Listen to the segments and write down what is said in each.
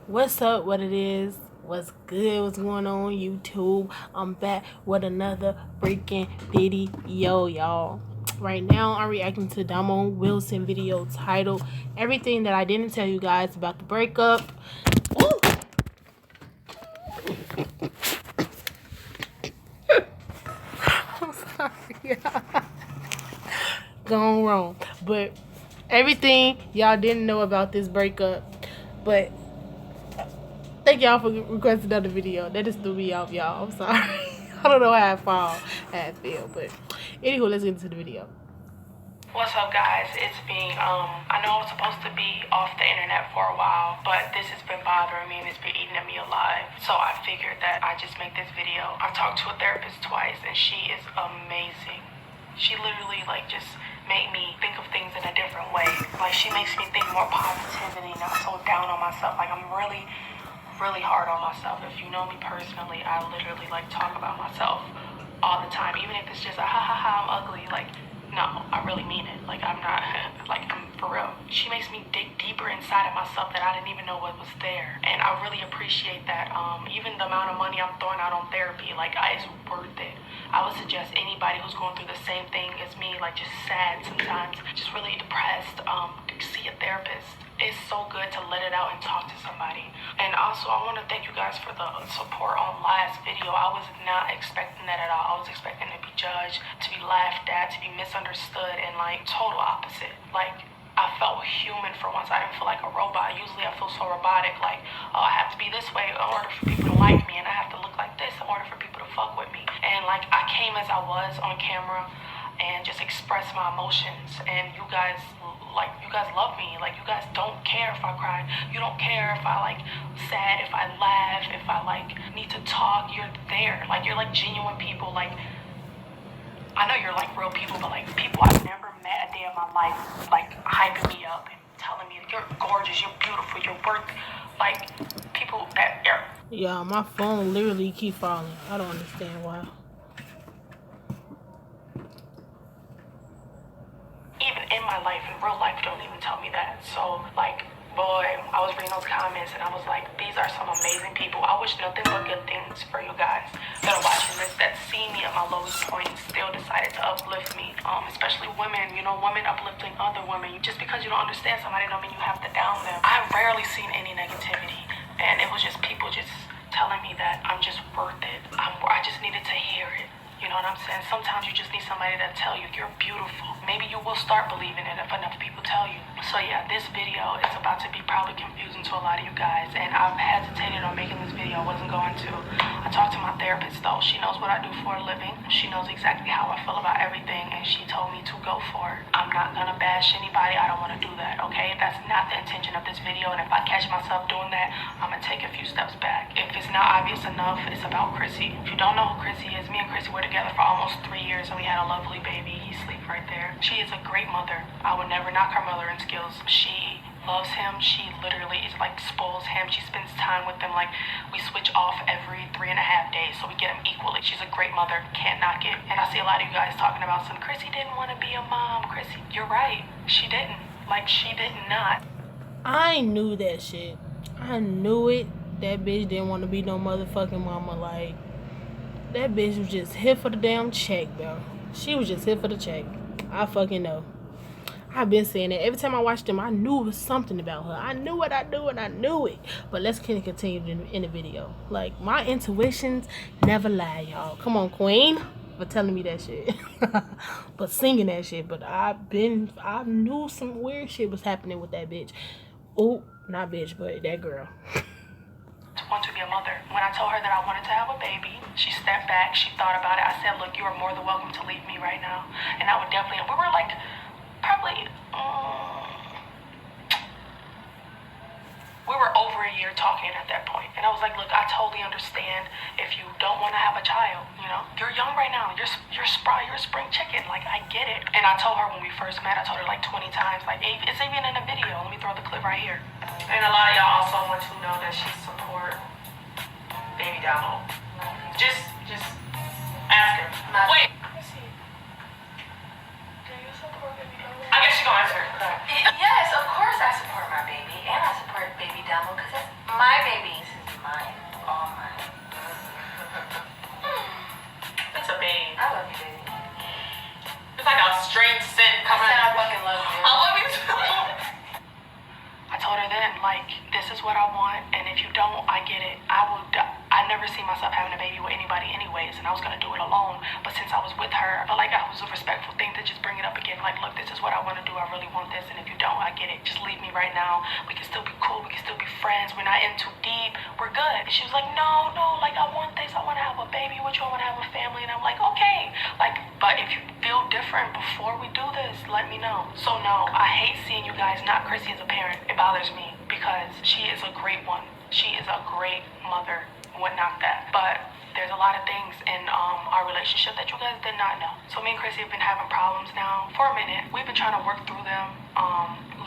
What's up? What it is? What's good? What's going on YouTube? I'm back with another freaking video, y'all. Right now, I'm reacting to Domo Wilson video titled "Everything That I Didn't Tell You Guys About the Breakup." Ooh. I'm sorry, y'all. Gone wrong, but everything y'all didn't know about this breakup, but. Thank y'all for requesting another video. That just threw me off, y'all. I'm sorry. I don't know how I feel, but anywho, let's get into the video. What's up, guys? It's me. I know I was supposed to be off the internet for a while, but this has been bothering me and it's been eating at me alive. So I figured that I just make this video. I've talked to a therapist twice and she is amazing. She literally just made me think of things in a different way. Like, she makes me think more positivity, not so down on myself. Like, I'm really hard on myself. If you know me personally, I literally talk about myself all the time, even if it's just a ha ha ha, I'm ugly. No, I really mean it. I'm not I'm for real. She makes me dig deeper inside of myself that I didn't even know what was there, and I really appreciate that. Even the amount of money I'm throwing out on therapy, it's worth it. I would suggest anybody who's going through the same thing as me, just sad sometimes, just really depressed, see a therapist. It's so good to let it out and talk to somebody. And also, I want to thank you guys for the support on last video. I was not expecting that at all. I was expecting to be judged, to be laughed at, to be misunderstood, and total opposite. I felt human for once. I didn't feel like a robot. Usually I feel so robotic, oh, I have to be this way in order for people to like me, and I have to look like this in order for people to fuck with me. And I came as I was on camera and just express my emotions, and you guys love me. You guys don't care if I cry. You don't care if I sad, if I laugh, if I need to talk. You're there. You're genuine people. I know you're real people, but people I've never met a day of my life hyping me up and telling me you're gorgeous, you're beautiful, you're worth people that are. Yeah, my phone literally keep falling. I don't understand why. Even in my life, in real life, don't even tell me that. So, boy, I was reading those comments and I was like, these are some amazing people. I wish nothing but good things for you guys that are watching this, that see me at my lowest point and still decided to uplift me. Especially women, women uplifting other women. Just because you don't understand somebody don't mean you have to down them. I've rarely seen any negativity, and it was just people just telling me that I'm just worth it. I just needed to hear it. You know what I'm saying? Sometimes you just need somebody to tell you you're beautiful. Maybe you will start believing it if enough people tell you. So yeah, this video is about to be probably confusing to a lot of you guys, and I've hesitated on making this video. I wasn't going to. I talked to my therapist though. She knows what I do for a living. She knows exactly how I feel about everything, and she told me to go for it. I'm not gonna bash anybody. I don't want to do that, okay? That's not the intention of this video, and if I catch myself doing that, I'm gonna take a few steps back. If it's not obvious enough, it's about Chrissy. If you don't know who Chrissy is, me and Chrissy were together for almost 3 years, and we had a lovely baby. He sleeps right there. She is a great mother. I would never knock her mothering skills. She loves him. She literally is spoils him. She spends time with him. We switch off every 3.5 days, so we get him equally. She's a great mother. Can't knock it. And I see a lot of you guys talking about some Chrissy didn't want to be a mom. Chrissy, you're right. She didn't. She did not. I knew that shit. I knew it. That bitch didn't want to be no motherfucking mama. That bitch was just here for the damn check, bro. She was just here for the check. I fucking know. I've been saying that. Every time I watched them, I knew it was something about her. I knew what I knew, and I knew it. But let's continue in the video. My intuitions never lie, y'all. Come on, queen. For telling me that shit. But singing that shit. But I knew some weird shit was happening with that bitch. Oh, not bitch, but that girl. Want to be a mother. When I told her that I wanted to have a baby, she stepped back, she thought about it. I said, look, you are more than welcome to leave me right now. And I would definitely, we were probably, we were over a year talking at that point. And I was like, look, I totally understand if you don't want to have a child, You're young right now, you're spry, you're a spring chicken, I get it. And I told her when we first met, I told her 20 times, it's even in a video. Let me throw the clip right here. And a lot of y'all also want to know that she support baby Domo. Just ask her. Wait. Do you support baby Domo? I guess she's gonna answer. Yes, of course I support my baby, and I support baby Domo because that's my strange scent coming. I fucking love you. I love you too. I told her then, like, this is what I want, and if you don't, I get it. I never see myself having a baby with anybody anyways, and I was gonna do it alone. But since I was with her, I felt like it was a respectful thing to just bring it up again. Like, look, this is what I want to do. I really want this, and if you don't, I get it. Just leave me right now. We can still be cool. We can still be friends. We're not in too deep. We're good. And she was like, no, like, I want this. I want to have a baby with you. I want to have a family. And I'm like, okay. Like, but if you feel different before we do this, let me know. So no, I hate seeing you guys not Chrissy as a parent. It bothers me because she is a great one. She is a great mother. Would not that. But there's a lot of things in our relationship that you guys did not know. So me and Chrissy have been having problems now for a minute. We've been trying to work through them.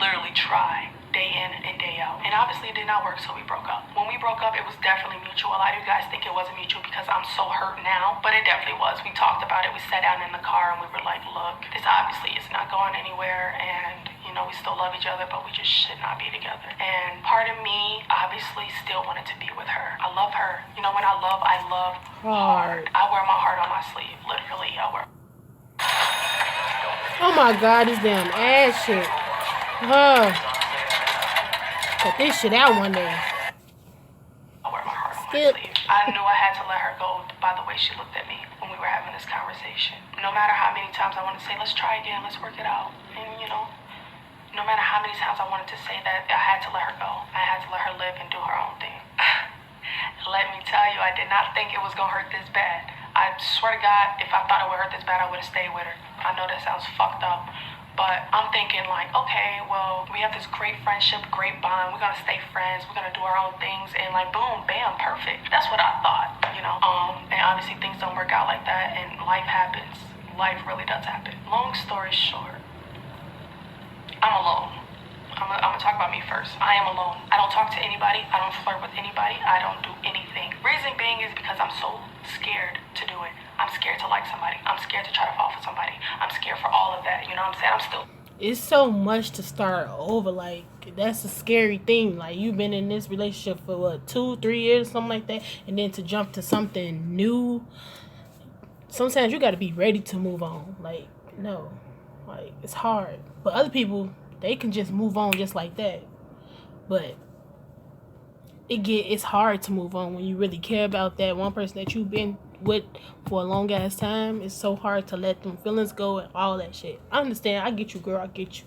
Literally try day in and day out. And obviously it did not work, so we broke up. When we broke up, it was definitely mutual. A lot of you guys think it wasn't mutual because I'm so hurt now, but it definitely was. We talked about it. We sat down in the car and we were like, look, this obviously is not going anywhere, and you know, we still love each other, but we just should not be together. And part of me obviously still wanted to be with her. I love her. You know, when I love hard. I wear my heart on my sleeve. Literally, I wear. Oh my God, this damn ass shit. Cut this shit out one day. I wear my heart on my sleeve. I knew I had to let her go by the way she looked at me when we were having this conversation. No matter how many times I want to say, let's try again, let's work it out. And you know, no matter how many times I wanted to say that, I had to let her go. I had to let her live and do her own thing. Let me tell you, I did not think it was going to hurt this bad. I swear to God, if I thought it would hurt this bad, I would have stayed with her. I know that sounds fucked up, but I'm thinking like, okay, well, we have this great friendship, great bond. We're going to stay friends. We're going to do our own things. And like, boom, bam, perfect. That's what I thought, you know. And obviously things don't work out like that, and life happens. Life really does happen. Long story short, I'm alone. I'm gonna talk about me first. I am alone. I don't talk to anybody. I don't flirt with anybody. I don't do anything. Reason being is because I'm so scared to do it. I'm scared to like somebody. I'm scared to try to fall for somebody. I'm scared for all of that. You know what I'm saying? I'm still. It's so much to start over. Like, that's a scary thing. Like, you've been in this relationship for what, 2-3 years, something like that, and then to jump to something new. Sometimes you got to be ready to move on. Like, no, like, it's hard. But other people, they can just move on just like that. But it's hard to move on when you really care about that one person that you've been with for a long ass time. It's so hard to let them feelings go and all that shit. I understand. I get you, girl. I get you.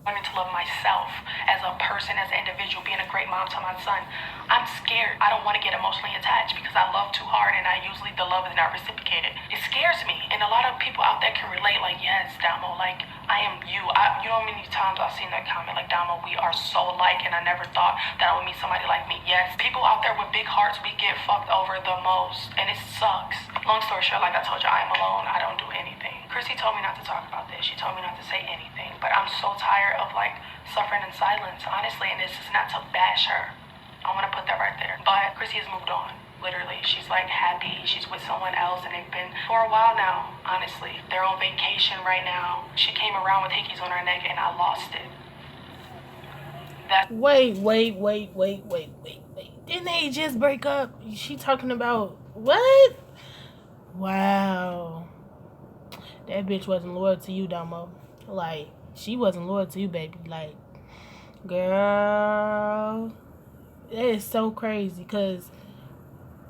Learning to love myself as a person, as an individual, being a great mom to my son. I'm scared. I don't want to get emotionally attached because I love too hard, and the love is not reciprocated. It scares me, and a lot of people out there can relate. Like, yes, Domo, like, I am you. You know how many times I've seen that comment, like, Domo, we are so alike, and I never thought that I would meet somebody like me. Yes, people out there with big hearts, we get fucked over the most, and it sucks. Long story short, like I told you, I am alone. I don't do anything. Chrissy told me not to talk about this. She told me not to say anything, but I'm so tired of like suffering in silence, honestly, and this is not to bash her. I want to put that right there. But Chrissy has moved on. Literally, she's like happy. She's with someone else, and they've been for a while now. Honestly, they're on vacation right now. She came around with hickeys on her neck, and I lost it. Wait. Didn't they just break up? She talking about what? Wow. That bitch wasn't loyal to you, Domo. Like, she wasn't loyal to you, baby. Like, girl, that is so crazy. Because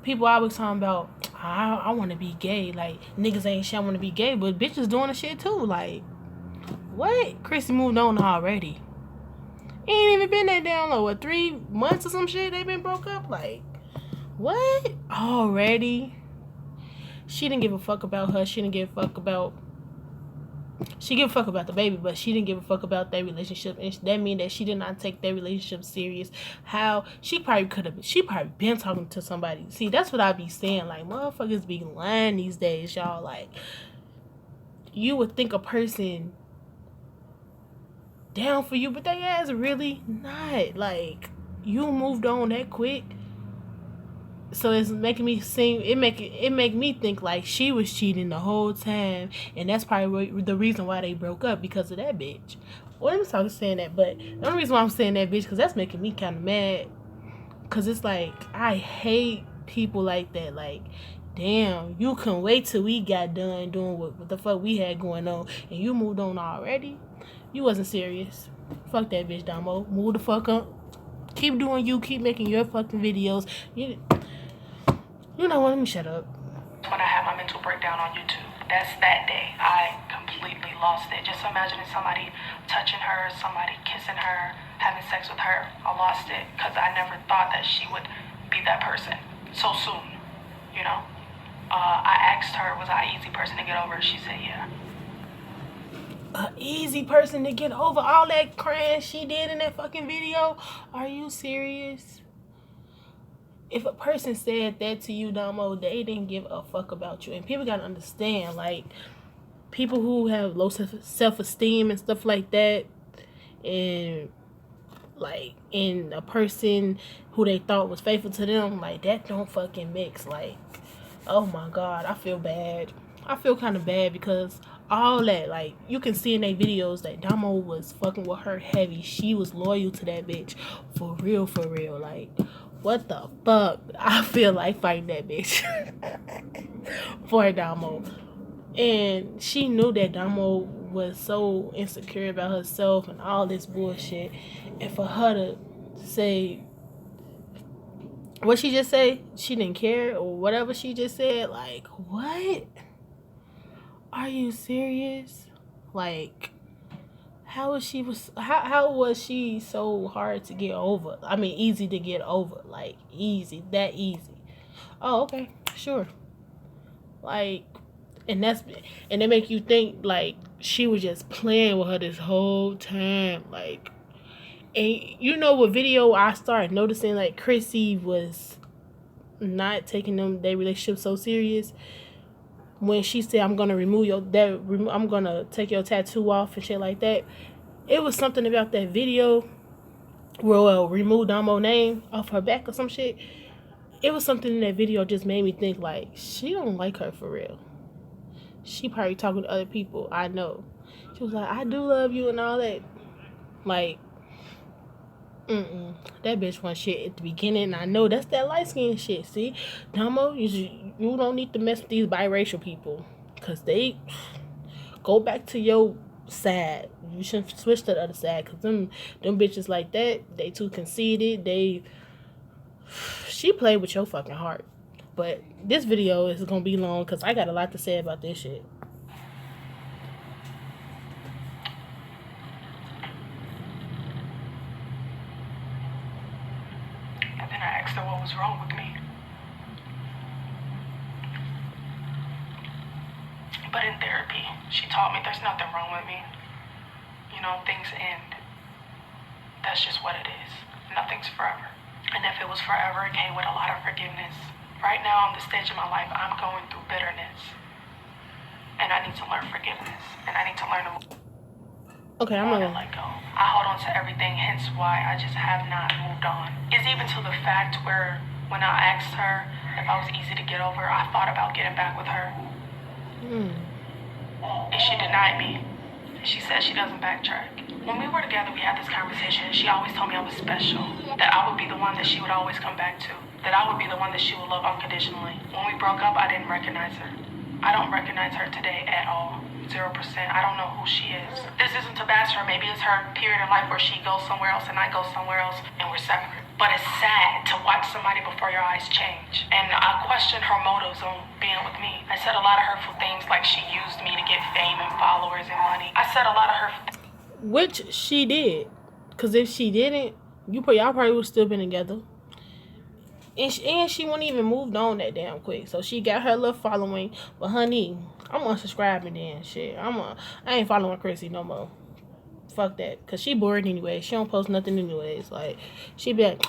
people always talking about, I want to be gay. Like, niggas ain't shit, I want to be gay. But bitches doing the shit too. Like, what? Chrissy moved on already. Ain't even been that down low. What, 3 months or some shit they been broke up? Like, what? Already? She didn't give a fuck about her. She gave a fuck about the baby, but she didn't give a fuck about that relationship, and that mean that she did not take that relationship serious. How she probably been talking to somebody. See, that's what I be saying. Like, motherfuckers be lying these days, y'all. Like, you would think a person down for you, but they ass really not. Like, you moved on that quick. So it's making me seem, it make me think like she was cheating the whole time, and that's probably the reason why they broke up, because of that bitch. Well, I'm talking saying that, but the only reason why I'm saying that bitch, because that's making me kind of mad, because it's like, I hate people like that. Like, damn, you couldn't wait till we got done doing what the fuck we had going on, and you moved on already. You wasn't serious. Fuck that bitch, Domo. Move the fuck up. Keep doing you. Keep making your fucking videos. You know what? Let me shut up. When I had my mental breakdown on YouTube, that's that day. I completely lost it. Just imagining somebody touching her, somebody kissing her, having sex with her. I lost it because I never thought that she would be that person so soon, you know? I asked her, was I an easy person to get over? She said, yeah. An easy person to get over all that crying she did in that fucking video? Are you serious? If a person said that to you, Domo, they didn't give a fuck about you. And people gotta understand, like, people who have low self-esteem and stuff like that, and like, in a person who they thought was faithful to them, like, that don't fucking mix. Like, oh my god, I feel bad. I feel kind of bad because all that, like, you can see in their videos that Domo was fucking with her heavy. She was loyal to that bitch for real. Like, what the fuck? I feel like fighting that bitch for Domo. And she knew that Domo was so insecure about herself and all this bullshit. And for her to say what she just say, she didn't care, or whatever she just said, like, what? Are you serious? Like, how was she so hard to get over? I mean, easy to get over. Like, easy, that easy. Oh, okay, sure. Like, and they make you think like she was just playing with her this whole time. Like, and you know what video I started noticing, like, Chrissy was not taking their relationship so serious when she said, I'm gonna I'm gonna take your tattoo off and shit like that. It was something about that video where remove Domo name off her back or some shit. It was something in that video just made me think, like, she don't like her for real. She probably talking to other people. I know. She was like, I do love you and all that. Like, that bitch want shit at the beginning. I know that's that light skin shit. See, Domo, you don't need to mess with these biracial people, cause they go back to your side. You shouldn't switch to the other side, cause them bitches like that, they too conceited. She played with your fucking heart. But this video is gonna be long because I got a lot to say about this shit. And then I asked her what was wrong with me. But in therapy, she taught me there's nothing wrong with me. You know, things end. That's just what it is. Nothing's forever. And if it was forever, it came with a lot of forgiveness. Right now, on the stage of my life, I'm going through bitterness. And I need to learn forgiveness. And I need to learn to Okay, I'm gonna let go. I hold on to everything, hence why I just have not moved on. It's even to the fact where when I asked her if I was easy to get over, I thought about getting back with her. And she denied me. She said she doesn't backtrack. When we were together, we had this conversation. She always told me I was special, that I would be the one that she would always come back to, that I would be the one that she would love unconditionally. When we broke up, I didn't recognize her. I don't recognize her today at all. 0%. I don't know who she is. This isn't to bash her. Maybe it's her period in life where she goes somewhere else and I go somewhere else and we're separate. But it's sad to watch somebody before your eyes change. And I question her motives on being with me. I said a lot of hurtful things, like she used me to get fame and followers and money. I said a lot of hurtful things. Which she did. Because if she didn't, y'all probably would have still been together. And she wouldn't even moved on that damn quick. So she got her little following. But honey, I'm unsubscribing then. Shit. I ain't following Chrissy no more. Fuck that. Because she boring anyway. She don't post nothing anyways. Like, she be like,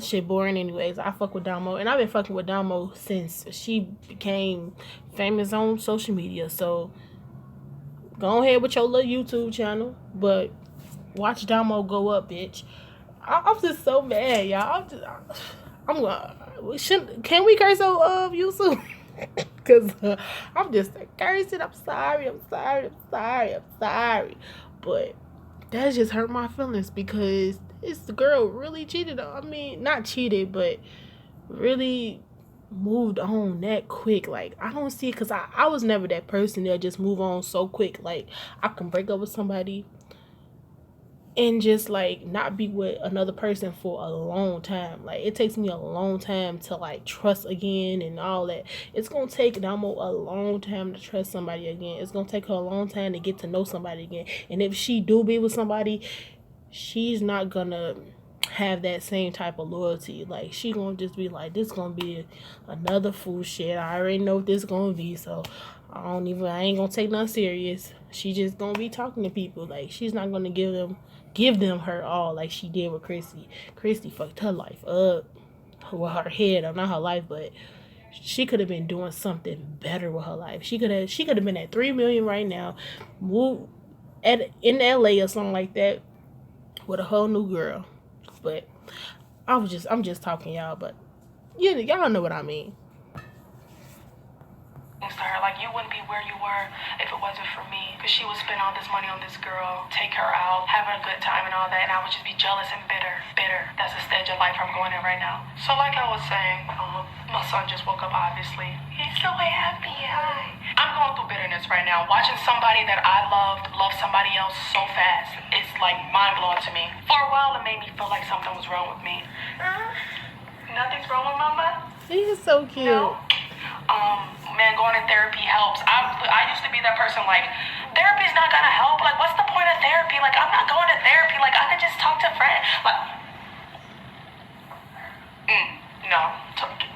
shit boring anyways. I fuck with Domo. And I've been fucking with Domo since she became famous on social media. So go ahead with your little YouTube channel. But watch Domo go up, bitch. I'm just so mad, y'all. Can we curse on YouTube? Because I'm just cursing. I'm sorry. But that just hurt my feelings because this girl really cheated on. I mean, not cheated, but really moved on that quick. Like, I don't see it, because I was never that person that just move on so quick. Like, I can break up with somebody and just like not be with another person for a long time. Like, it takes me a long time to like trust again and all that. It's gonna take Domo a long time to trust somebody again. It's gonna take her a long time to get to know somebody again. And if she do be with somebody, she's not gonna have that same type of loyalty. Like, she gonna just be like, this gonna be another fool shit. I already know what this gonna be, so I ain't gonna take nothing serious. She just gonna be talking to people. Like, she's not gonna give them her all like she did with Christy. Christy fucked her life up. Well, her head, or not her life, but she could have been doing something better with her life. She could have been at 3 million right now, moved in LA or something like that, with a whole new girl. But I'm just talking, y'all, but y'all know what I mean. To her, like, you wouldn't be where you were if it wasn't for me, because she would spend all this money on this girl, take her out, having a good time and all that, and I would just be jealous and bitter. That's the stage of life I'm going in right now. So like I was saying, my son just woke up, obviously. He's so happy. Hi. I'm going through bitterness right now. Watching somebody that I loved love somebody else so fast, it's like mind-blowing to me. For a while, it made me feel like something was wrong with me. Nothing's wrong with Mama? He's so cute. No. Man, going to therapy helps. I used to be that person, like, therapy's not gonna help. Like, what's the point of therapy? Like, I'm not going to therapy. Like, I could just talk to friends. Like, no.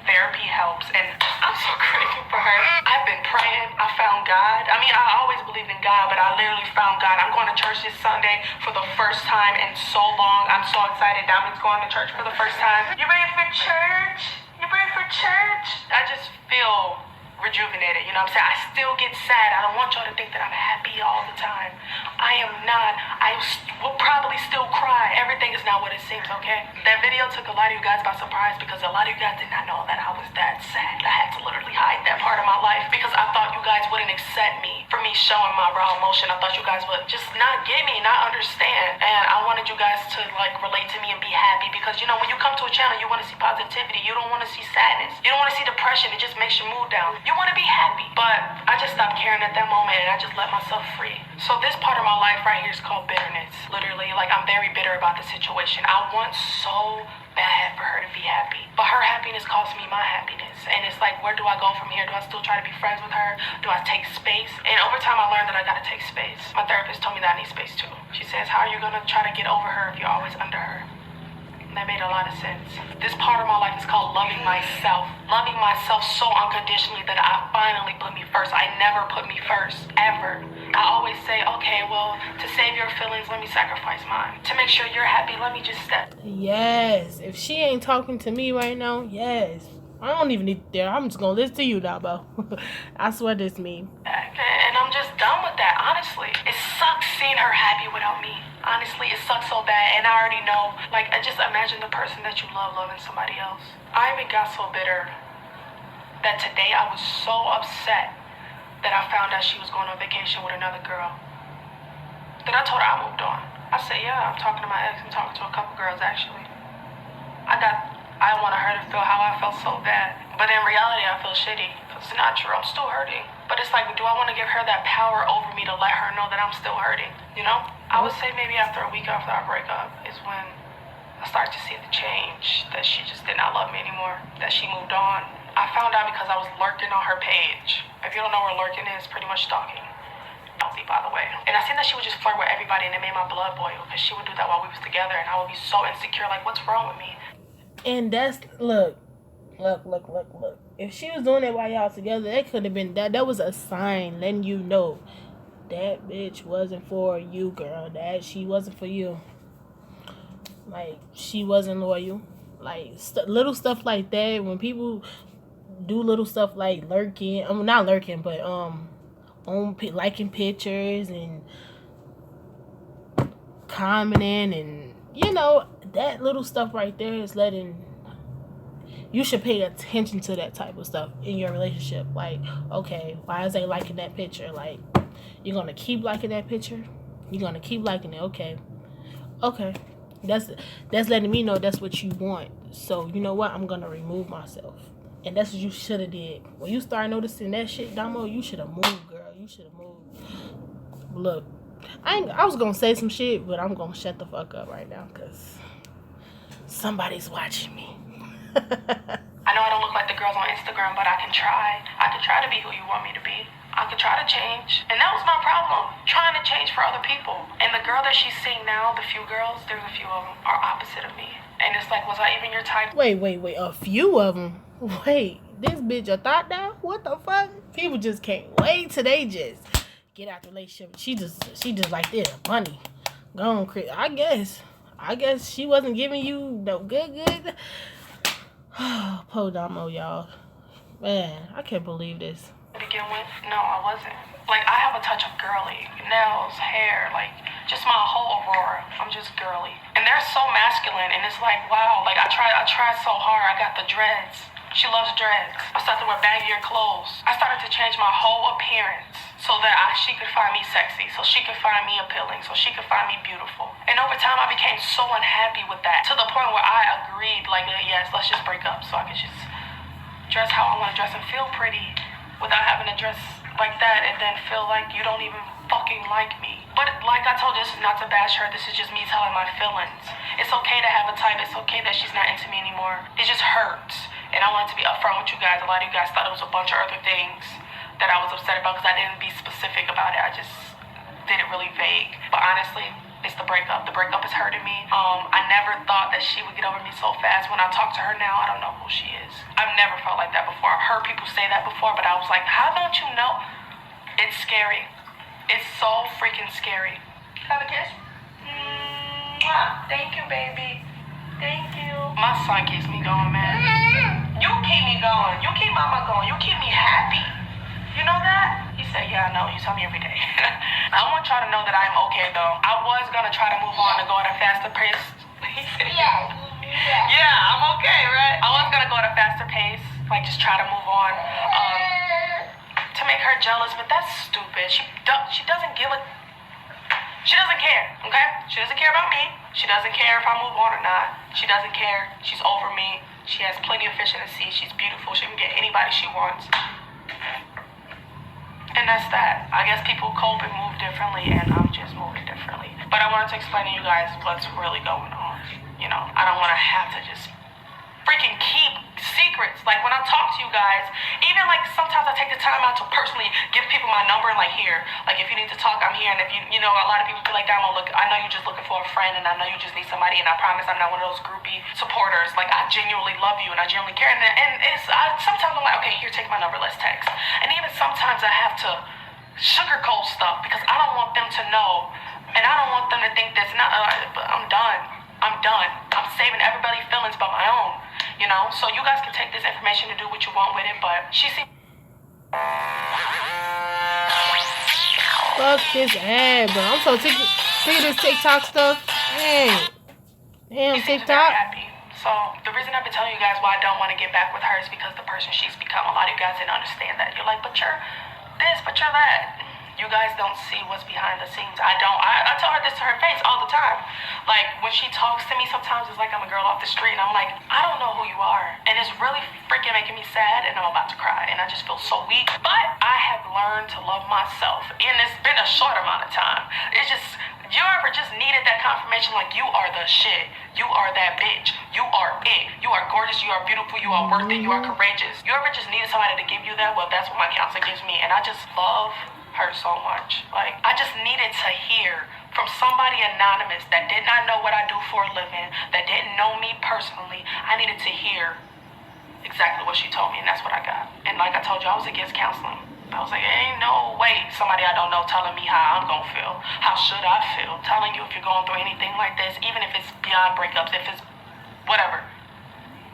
Therapy helps, and I'm so grateful for her. I've been praying. I found God. I mean, I always believed in God, but I literally found God. I'm going to church this Sunday for the first time in so long. I'm so excited. Diamond's going to church for the first time. You ready for church? You ready for church? I just feel rejuvenated, you know what I'm saying? I still get sad. I don't want y'all to think that I'm happy all the time. I am not. I will probably still cry. Everything is not what it seems, okay? That video took a lot of you guys by surprise, because a lot of you guys did not know that I was that sad. I had to literally hide that part of my life, because I thought you guys wouldn't accept me for me showing my raw emotion. I thought you guys would just not get me, not understand. And I wanted you guys to like relate to me and be happy, because you know, when you come to a channel, you want to see positivity. You don't want to see sadness. You don't want to see depression. It just makes your mood down. You want to be happy. But I just stopped caring at that moment, and I just let myself free. So this part of my life right here is called bitterness. Literally, like, I'm very bitter about the situation. I want so bad for her to be happy, but her happiness costs me my happiness. And it's like, where do I go from here? Do I still try to be friends with her? Do I take space? And over time, I learned that I gotta take space. My therapist told me that I need space too. She says, how are you gonna try to get over her if you're always under her? And that made a lot of sense. This part of my life is called loving myself. Loving myself so unconditionally that I finally put me first. I never put me first, ever. I always say, okay, well, to save your feelings, let me sacrifice mine. To make sure you're happy, let me just step. Yes. If she ain't talking to me right now, yes. I don't even need there. I'm just gonna listen to you now, bro. I swear this me. And I'm just done with that, honestly. It sucks seeing her happy without me. Honestly, it sucks so bad, and I already know. Like, I just imagine the person that you love loving somebody else. I even got so bitter that today I was so upset that I found out she was going on vacation with another girl. Then I told her I moved on. I said, yeah, I'm talking to my ex. I'm talking to a couple girls, actually. I wanted her to feel how I felt so bad. But in reality, I feel shitty. It's not true. I'm still hurting. But it's like, do I want to give her that power over me to let her know that I'm still hurting? You know? I would say maybe after a week after our breakup is when I started to see the change, that she just did not love me anymore, that she moved on. I found out because I was lurking on her page. If you don't know where lurking is, pretty much stalking. Healthy, by the way. And I seen that she would just flirt with everybody, and it made my blood boil, because she would do that while we was together, and I would be so insecure, like, what's wrong with me? And that's look. If she was doing that while y'all together, that could have been that was a sign letting you know that bitch wasn't for you, girl. That she wasn't for you. Like, she wasn't loyal. Like, little stuff like that. When people do little stuff like lurking, not lurking, but liking pictures and commenting, and you know, that little stuff right there is letting you should pay attention to that type of stuff in your relationship. Like, okay, why is they liking that picture? Like, you're gonna keep liking that picture? You're gonna keep liking it? Okay. That's letting me know that's what you want. So you know what? I'm gonna remove myself. And that's what you should have did. When you start noticing that shit, Domo, you should have moved, girl. You should have moved. Look, I was gonna say some shit, but I'm gonna shut the fuck up right now because somebody's watching me. I know I don't look like the girls on Instagram, but I can try. I can try to be who you want me to be. I could try to change. And that was my problem, trying to change for other people. And the girl that she's seeing now, the few girls, there's a few of them, are opposite of me. And it's like, was I even your type? Wait. A few of them? Wait, this bitch a thought now? What the fuck? People just can't wait till they just get out the relationship. She just like this, money. Go on, Chris. I guess she wasn't giving you no good. Poor Domo, y'all. Man, I can't believe this. To begin with, no, I wasn't. Like, I have a touch of girly. Nails, hair, like, just my whole aurora. I'm just girly. And they're so masculine, and it's like, wow, like, I tried so hard. I got the dreads. She loves dreads. I started to wear baggier clothes. I started to change my whole appearance so that she could find me sexy, so she could find me appealing, so she could find me beautiful. And over time, I became so unhappy with that, to the point where I agreed, like, yes, let's just break up so I could just dress how I want to dress and feel pretty without having to dress like that and then feel like you don't even fucking like me. But like I told you, this is not to bash her. This is just me telling my feelings. It's okay to have a type. It's okay that she's not into me anymore. It just hurts. And I wanted to be upfront with you guys. A lot of you guys thought it was a bunch of other things that I was upset about because I didn't be specific about it. I just did it really vague. But honestly, it's the breakup. The breakup is hurting me. I never thought that she would get over me so fast. When I talk to her now, I don't know who she is. I've never felt like that before. I've heard people say that before, but I was like, how don't you know? It's scary. It's so freaking scary. Have a kiss? Thank you, baby. Thank you. My son keeps me going, man. You keep me going. You keep mama going. You keep me happy. You know that? He said, yeah, I know. You tell me every day. I want y'all to know that I'm okay, though. I was going to try to move on and go at a faster pace. He said, yeah, I'm okay, right? I was going to go at a faster pace, like just try to move on to make her jealous, but that's stupid. She doesn't give a... She doesn't care, okay? She doesn't care about me. She doesn't care if I move on or not. She doesn't care. She's over me. She has plenty of fish in the sea. She's beautiful. She can get anybody she wants. And that's that. I guess people cope and move differently, and I'm just moving differently. But I wanted to explain to you guys what's really going on. You know, I don't want to have to just freaking keep secrets. Like, when I talk to you guys, even like sometimes I take the time out to personally give people my number and like, here, like if you need to talk, I'm here. And if you know, a lot of people be like, Damo, look, I know you're just looking for a friend, and I know you just need somebody, and I promise I'm not one of those groupie supporters. Like, I genuinely love you, and I genuinely care. And sometimes I'm like, okay, here, take my number, let's text. And even sometimes I have to sugarcoat stuff because I don't want them to know, and I don't want them to think that's not, but I'm done. I'm saving everybody's feelings but my own, you know? So you guys can take this information and do what you want with it, but she seems... Fuck this ad, bro. I'm so sick of this TikTok stuff. Damn, TikTok. Happy. So the reason I've been telling you guys why I don't want to get back with her is because the person she's become. A lot of you guys didn't understand that. You're like, but you're this, but you're that. You guys don't see what's behind the scenes. I tell her this to her face all the time. Like, when she talks to me, sometimes it's like I'm a girl off the street, and I'm like, I don't know who you are. And it's really freaking making me sad, and I'm about to cry, and I just feel so weak. But I have learned to love myself, and it's been a short amount of time. It's just, you ever just needed that confirmation, like, you are the shit. You are that bitch. You are it. You are gorgeous. You are beautiful. You are worth it. You are courageous. You ever just needed somebody to give you that? Well, that's what my counselor gives me, and I just love her so much. Like, I just needed to hear from somebody anonymous that did not know what I do for a living, that didn't know me personally. I needed to hear exactly what she told me, and that's what I got. And like I told you, I was against counseling. I was like, ain't no way somebody I don't know telling me how I'm gonna feel. How should I feel? Telling you if you're going through anything like this, even if it's beyond breakups, if it's whatever.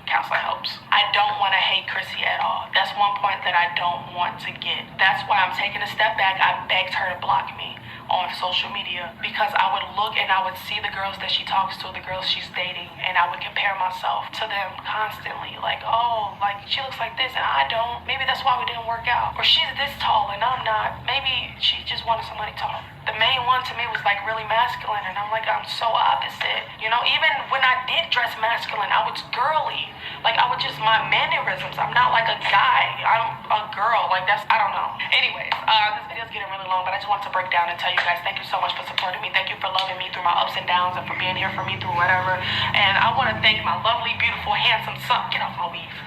Counseling helps. I don't want to hate Chrissy at all. That's one point that I don't want to get. That's why I'm taking a step back. I begged her to block me on social media because I would look and I would see the girls that she talks to, the girls she's dating, and I would compare myself to them constantly. Like, oh, like she looks like this and I don't. Maybe that's why we didn't work out. Or she's this tall and I'm not. Maybe she just wanted somebody tall. The main one to me was like really masculine, and I'm like, I'm so opposite. You know, even when I did dress masculine, I was girly. Like, I would just my mannerisms. I'm not like a guy. I'm a girl. Like, that's, I don't know. Anyways, this video's getting really long, but I just want to break down and tell you guys thank you so much for supporting me. Thank you for loving me through my ups and downs and for being here for me through whatever. And I want to thank my lovely, beautiful, handsome son. Get off my weave.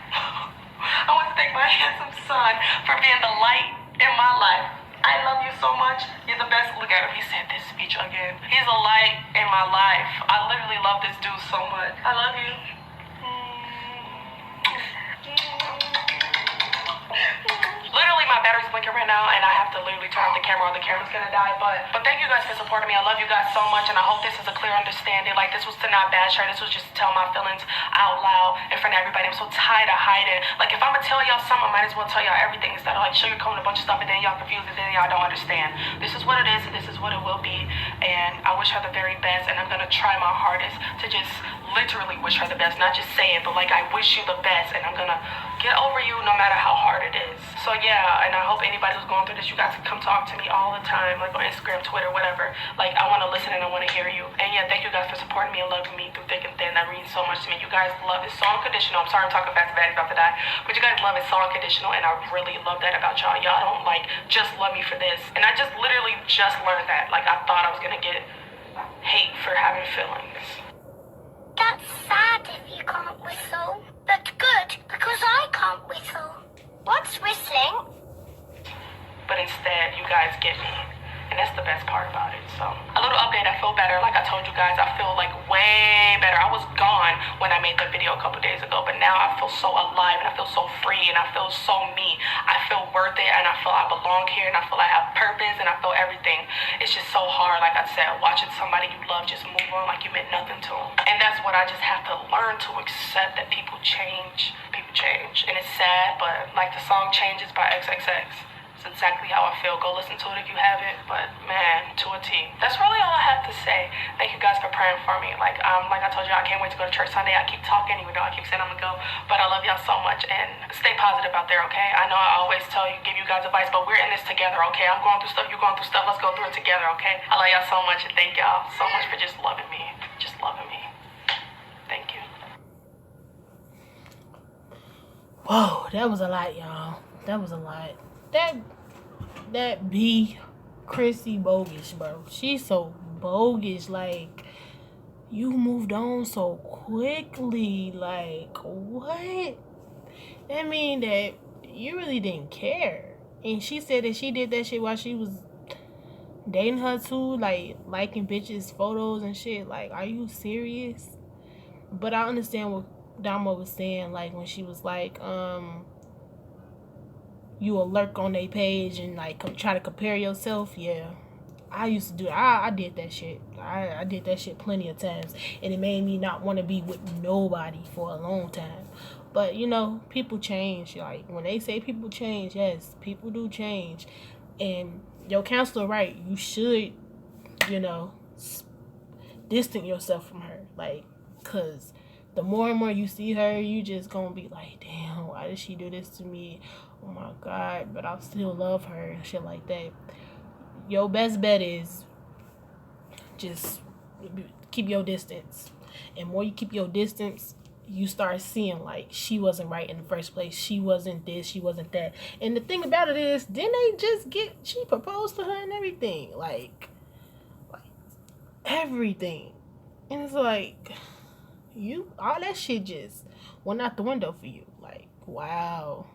I want to thank my handsome son for being the light in my life. I love you so much. You're the best. Look at him. He said this speech again. He's a light in my life. I literally love this dude so much. I love you. Literally, my battery's blinking right now, and I have to literally turn off the camera or the camera's gonna die. But thank you guys for supporting me. I love you guys so much, and I hope this is a clear understanding. Like, this was to not bash her. This was just to tell my feelings out loud in front of everybody. I'm so tired of hiding. Like, if I'm gonna tell y'all something, I might as well tell y'all everything instead of like sugarcoating a bunch of stuff and then y'all confused and then y'all don't understand. This is what it is, and this is what it will be. And I wish her the very best, and I'm gonna try my hardest to just literally wish her the best, not just say it, but like, I wish you the best, and I'm gonna get over you no matter how hard it is. So yeah, and I hope anybody who's going through this, you guys can come talk to me all the time, like on Instagram, Twitter, whatever. Like, I want to listen and I want to hear you. And yeah, thank you guys for supporting me and loving me through thick and thin. That means so much to me. You guys love is so unconditional. I'm sorry I'm talking back to back about to die, but you guys love is so unconditional, and I really love that about y'all. Y'all don't like just love me for this. And I just literally just learned that. Like, I thought I was gonna get hate for having feelings. That's sad if you can't whistle, but good, because I can't whistle. What's whistling? But instead, you guys get me. And that's the best part about it. So, a little update, I feel better. Like I told you guys, I feel like way better. I was gone when I made the video a couple days ago, but now I feel so alive and I feel so free and I feel so me. I feel worth it and I feel I belong here and I feel I have purpose and I feel everything. It's just so hard, like I said, watching somebody you love just move on like you meant nothing to them. And that's what I just have to learn to accept, that people change. People change. And it's sad, but like the song Changes by XXX. It's exactly how I feel. Go listen to it if you haven't. But man, to a T. That's really all I have to say. Thank you guys for praying for me. Like I told you, I can't wait to go to church Sunday. I keep talking, even though I keep saying I'm gonna go. But I love y'all so much, and stay positive out there, okay? I know I always tell you, give you guys advice, but we're in this together, okay? I'm going through stuff, you're going through stuff. Let's go through it together, okay? I love y'all so much, and thank y'all so much for just loving me. Just loving me. Thank you. Whoa, that was a lot, y'all. That was a lot. That B Chrissy bogus, bro. She's so bogus. Like, you moved on so quickly. Like, what? That mean that you really didn't care. And she said that she did that shit while she was dating her too, like liking bitches' photos and shit. Like, are you serious? But I understand what Domo was saying, like when she was like, you will lurk on their page and like try to compare yourself. Yeah, I used to do that. I did that shit. I did that shit plenty of times, and it made me not want to be with nobody for a long time. But you know, people change. Like when they say people change, yes, people do change. And your counselor, right? You should, you know, distance yourself from her, like, cause the more and more you see her, you just gonna be like, damn, why did she do this to me? Oh my God, but I still love her and shit like that. Your best bet is just keep your distance. And more you keep your distance, you start seeing like she wasn't right in the first place. She wasn't this, she wasn't that. And the thing about it is, didn't they just she proposed to her and everything? Like everything. And it's like, all that shit just went out the window for you. Like, wow.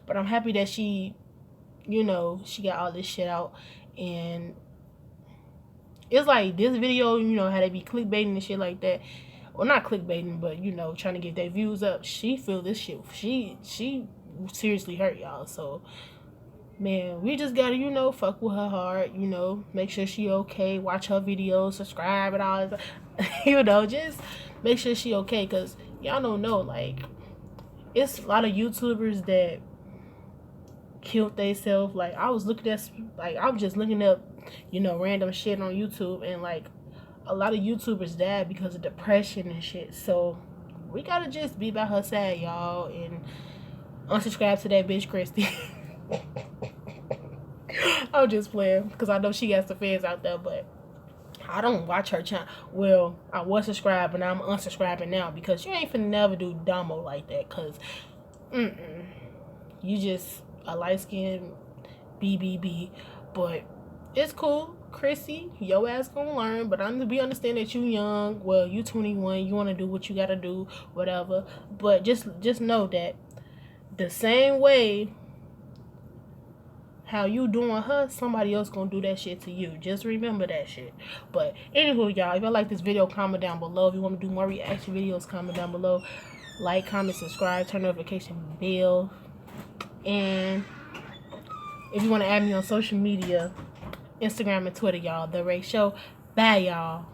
But I'm happy that she, you know, she got all this shit out. And it's like this video, you know, how they be clickbaiting and shit like that. Well, not clickbaiting, but, you know, trying to get their views up. She feel this shit. She seriously hurt, y'all. So, man, we just gotta, you know, fuck with her hard, you know, make sure she okay, watch her videos, subscribe and all that. You know, just make sure she okay, because y'all don't know, like, it's a lot of YouTubers that killed themselves. Like, I was just looking up, you know, random shit on YouTube, and like a lot of YouTubers died because of depression and shit. So we gotta just be by her side, y'all, and unsubscribe to that bitch Christy. I'm just playing, because I know she got some fans out there, but I don't watch her channel. Well, I was subscribed, but I'm unsubscribing now because you ain't finna never do Domo like that. Cause, you just a light skinned BBB. But it's cool, Chrissy. Your ass gonna learn. But we understand that you young. Well, you 21. You wanna do what you gotta do, whatever. But just know that the same way how you doing her, somebody else gonna do that shit to you. Just remember that shit. But anywho, y'all, if you like this video, comment down below. If you want to do more reaction videos, comment down below. Like, comment, subscribe, turn notification bell. And if you want to add me on social media, Instagram and Twitter, y'all, The Ray Show. Bye, y'all.